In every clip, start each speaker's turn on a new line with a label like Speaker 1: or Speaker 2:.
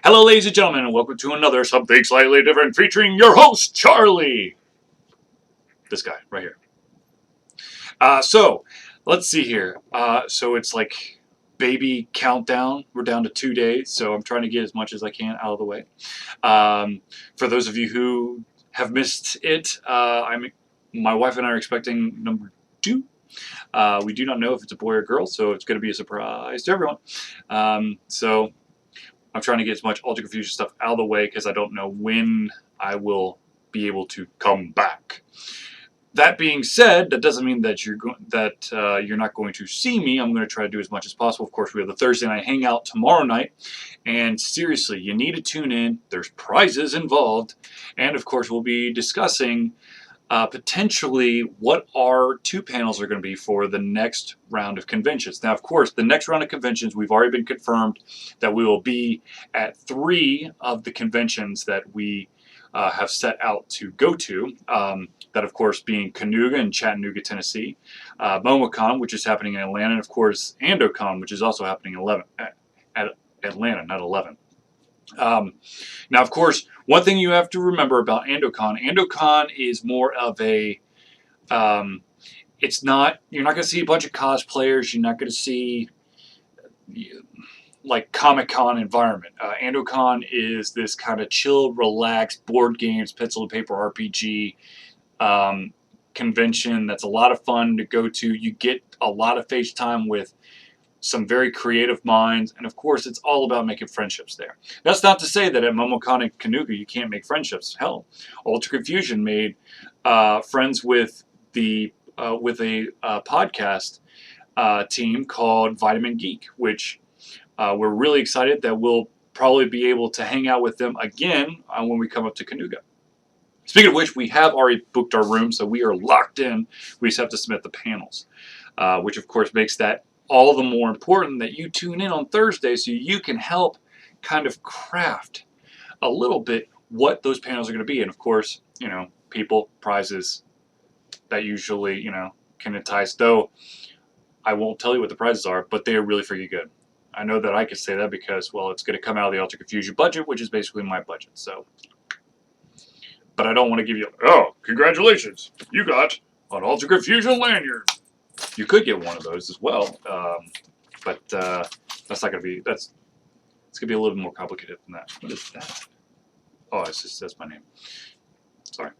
Speaker 1: Hello, ladies and gentlemen, and welcome to another Something Slightly Different featuring your host, Charlie. This guy right here. So, let's see here. So it's like baby countdown. We're down to 2 days, so I'm trying to get as much as I can out of the way. For those of you who have missed it, my wife and I are expecting number 2. We do not know if it's a boy or girl, so it's going to be a surprise to everyone. So I'm trying to get as much Ultra Confusion stuff out of the way because I don't know when I will be able to come back. That being said, that doesn't mean that you're not going to see me. I'm going to try to do as much as possible. Of course, we have the Thursday Night Hangout tomorrow night, and seriously, you need to tune in. There's prizes involved, and of course, we'll be discussing potentially what our 2 panels are going to be for the next round of conventions. Now, of course, the next round of conventions, we've already been confirmed that we will be at 3 of the conventions that we have set out to go to. That, of course, being Canuga in Chattanooga, Tennessee, MomoCon, which is happening in Atlanta, and, of course, AndoCon, which is also happening at Atlanta, not 11. Now, of course, one thing you have to remember about AndoCon is more of a, it's not, you're not going to see a bunch of cosplayers, you're not going to see like Comic-Con environment. AndoCon is this kind of chill, relaxed, board games, pencil and paper RPG convention that's a lot of fun to go to. You get a lot of face time with some very creative minds, and of course, it's all about making friendships there. That's not to say that at MomoCon and Canuga you can't make friendships. Hell, Ultra Confusion made friends with a podcast team called Vitamin Geek, which we're really excited that we'll probably be able to hang out with them again when we come up to Canuga. Speaking of which, we have already booked our room, so we are locked in. We just have to submit the panels, which of course makes that all the more important that you tune in on Thursday so you can help kind of craft a little bit what those panels are going to be. And of course, people, prizes that usually, can entice, though I won't tell you what the prizes are, but they are really freaking good. I know that I can say that because, well, it's going to come out of the Ultra Confusion budget, which is basically my budget, so. But I don't want to give you, oh, congratulations, you got an Ultra Confusion lanyard. You could get one of those as well, but that's not going to be, it's going to be a little bit more complicated than that. What is that? Oh, it just says my name. Sorry.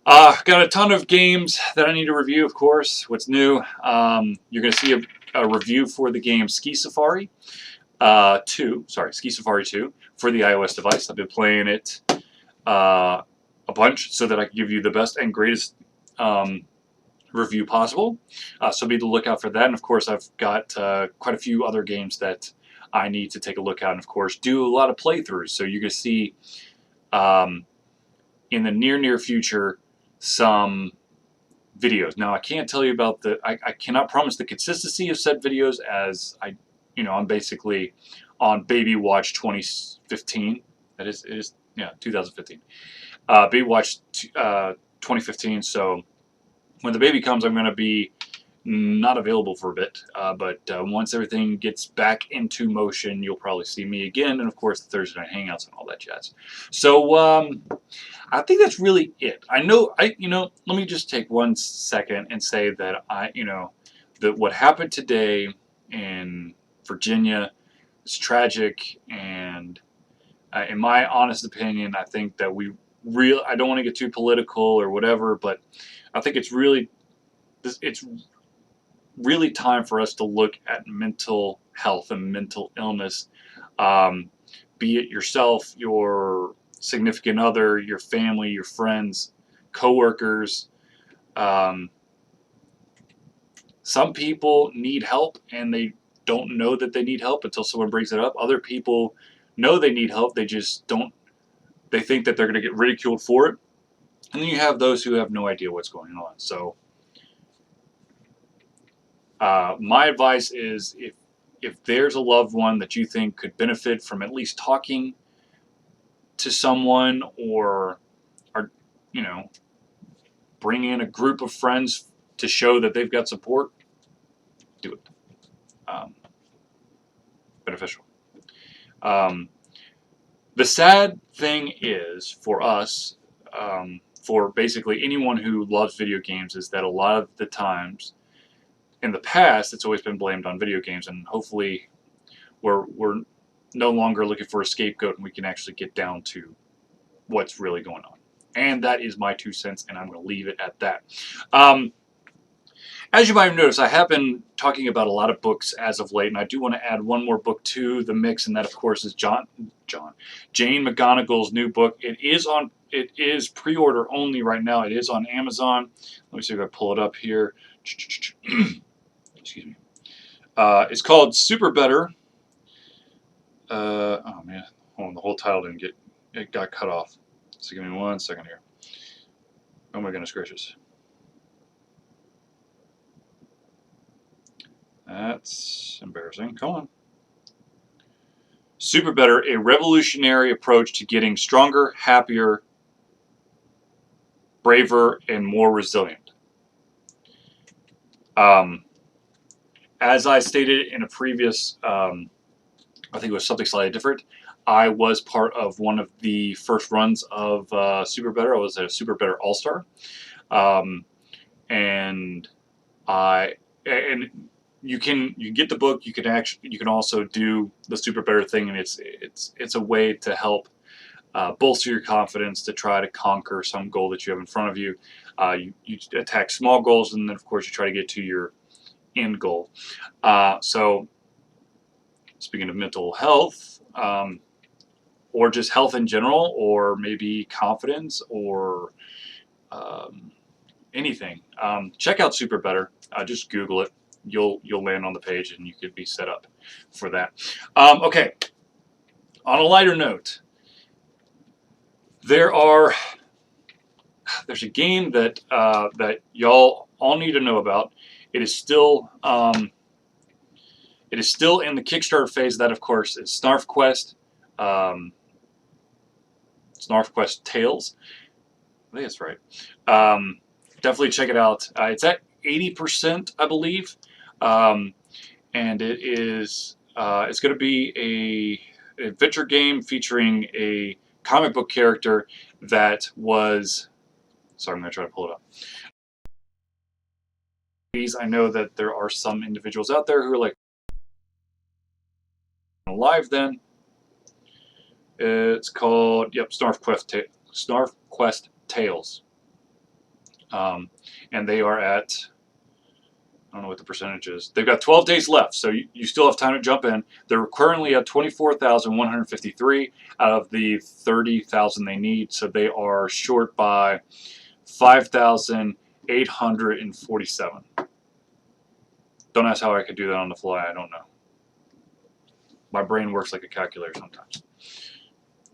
Speaker 1: Got a ton of games that I need to review, of course. What's new? You're going to see a review for the game Ski Safari 2, Ski Safari 2 for the iOS device. I've been playing it a bunch so that I can give you the best and greatest review possible. So be on the lookout for that. And of course, I've got quite a few other games that I need to take a look at, and of course, do a lot of playthroughs. So you're going to see in the near future some videos. Now, I can't tell you about I cannot promise the consistency of said videos, as I'm basically on Baby Watch 2015. It is 2015. Baby Watch 2015. So when the baby comes, I'm going to be not available for a bit. But once everything gets back into motion, you'll probably see me again, and of course the Thursday Night Hangouts and all that jazz. So I think that's really it. Let me just take 1 second and say that that what happened today in Virginia is tragic, and in my honest opinion, I think that I don't want to get too political or whatever, but I think it's really time for us to look at mental health and mental illness, be it yourself, your significant other, your family, your friends, coworkers. Some people need help and they don't know that they need help until someone brings it up. Other people know they need help, they just don't. They think that they're going to get ridiculed for it. And then you have those who have no idea what's going on. So my advice is if there's a loved one that you think could benefit from at least talking to someone, or bring in a group of friends to show that they've got support, do it. Beneficial. The sad thing is for us, for basically anyone who loves video games, is that a lot of the times in the past it's always been blamed on video games, and hopefully we're no longer looking for a scapegoat and we can actually get down to what's really going on. And that is my 2 cents, and I'm going to leave it at that. As you might have noticed, I have been talking about a lot of books as of late, and I do want to add one more book to the mix, and that, of course, is Jane McGonigal's new book. It is pre-order only right now. It is on Amazon. Let me see if I pull it up here. Excuse me. It's called Super Better. Oh man, hold on, the whole title it got cut off. So give me 1 second here. Oh my goodness gracious. That's embarrassing. Come on. Super Better, a revolutionary approach to getting stronger, happier, braver, and more resilient. As I stated in a previous, I think it was something slightly different, I was part of one of the first runs of Super Better. I was a Super Better All-Star. And you can get the book. You can also do the Super Better thing, and it's a way to help bolster your confidence to try to conquer some goal that you have in front of you. You attack small goals, and then of course you try to get to your end goal. So speaking of mental health, or just health in general, or maybe confidence, or anything, check out Super Better. Just Google it. You'll land on the page, and you could be set up for that. Okay. On a lighter note, there's a game that that y'all all need to know about. It is still in the Kickstarter phase. That, of course, is Snarf Quest. Snarf Quest Tales. I think that's right. Definitely check it out. It's at 80%, I believe, and it is. It's going to be an adventure game featuring a comic book character that was. Sorry, I'm going to try to pull it up. I know that there are some individuals out there who are like alive. Then it's called Snarf Quest Tales, and they are at. I don't know what the percentage is. They've got 12 days left, so you still have time to jump in. They're currently at 24,153 out of the 30,000 they need, so they are short by 5,847. Don't ask how I could do that on the fly. I don't know. My brain works like a calculator sometimes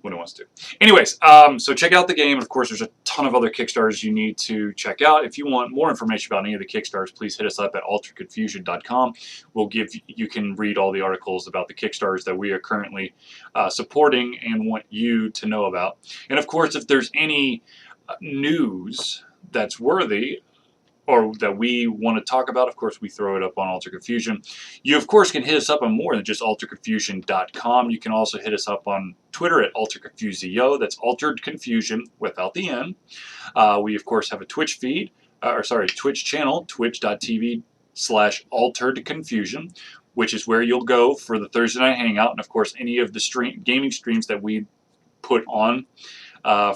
Speaker 1: when it wants to. Anyways, so check out the game. Of course, there's a ton of other Kickstarters you need to check out. If you want more information about any of the Kickstarters, please hit us up at alteredconfusion.com. You can read all the articles about the Kickstarters that we are currently supporting and want you to know about. And of course, if there's any news that's worthy or that we want to talk about, of course, we throw it up on Altered Confusion. You, of course, can hit us up on more than just alteredconfusion.com. You can also hit us up on Twitter at alteredconfusio. That's Altered Confusion without the N. We, of course, have a Twitch feed, Twitch channel, twitch.tv/alteredconfusion, which is where you'll go for the Thursday Night Hangout, and, of course, any of the gaming streams that we put on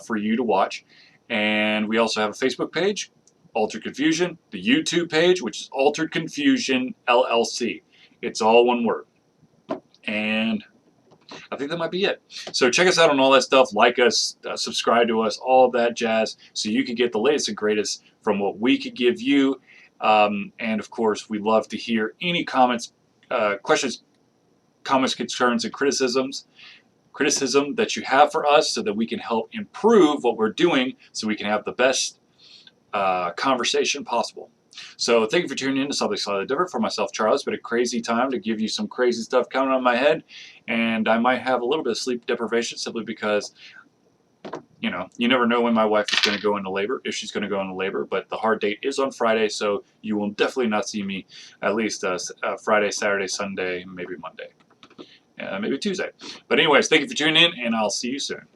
Speaker 1: for you to watch. And we also have a Facebook page, Altered Confusion, the YouTube page, which is Altered Confusion LLC. It's all one word. And I think that might be it. So check us out on all that stuff. Like us, subscribe to us, all of that jazz, so you can get the latest and greatest from what we could give you. And of course, we love to hear any comments, questions, concerns, and criticism that you have for us, so that we can help improve what we're doing, so we can have the best conversation possible. So thank you for tuning in to Something Slightly Different. For myself, Charles, it's been a crazy time to give you some crazy stuff coming on my head, and I might have a little bit of sleep deprivation simply because, you know, you never know when my wife is going to go into labor, if she's going to go into labor, but the hard date is on Friday, so you will definitely not see me at least Friday, Saturday, Sunday, maybe Monday. maybe Tuesday. But anyways, thank you for tuning in, and I'll see you soon.